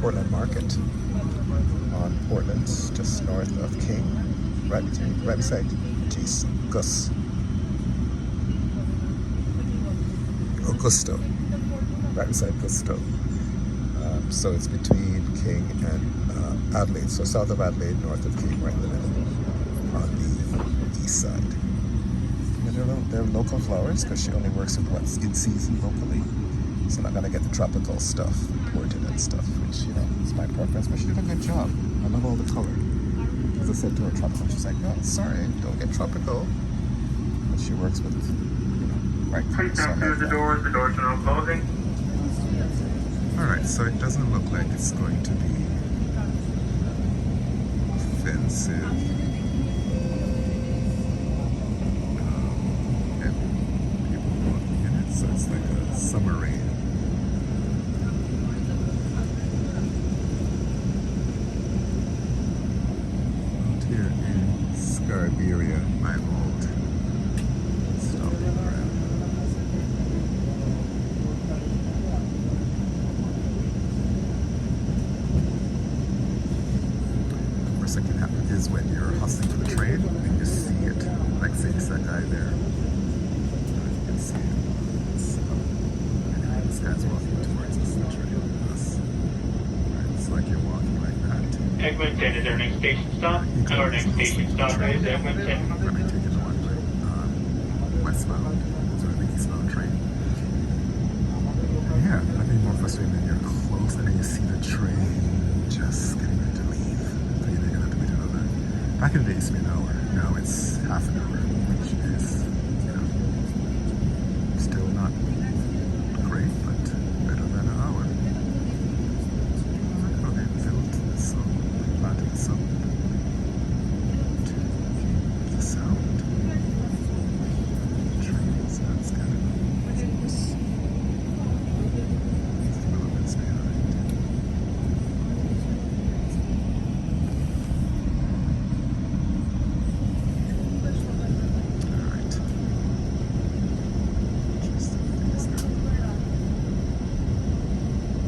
Portland Market on Portland, just north of King, right beside Gus. Augusto, right beside Gusto. So it's between King and Adelaide. So south of Adelaide, north of King, right in the middle, on the east side. And they're local flowers because she only works with what's in season locally. So I'm not gonna get the tropical stuff imported and stuff, which is my preference. But she did a good job. I love all the color. As I said to her, tropical. She's like, no, sorry, don't get tropical. But she works with right color. Please step through the doors. The doors are now closing. Alright, so it doesn't look like it's going to be offensive. And people walking in it, so it's like a summer rain. Out here in Scarberia, my old stomping ground. That can happen is when you're hustling for the train and you see it, like say it's that guy there. You can see it. So, anyway, this guy's walking towards us, the train. Right, it's like you're walking like that. Eglinton is our next station stop. Our next station stop is Eglinton. Let me take it the one way. Westbound, so the eastbound train. And yeah, nothing more frustrating than you're close and then you see the train just getting ready to leave. So you're gonna have to wait another. Back in the day, it used to be an hour. Now it's half an hour, which is, still not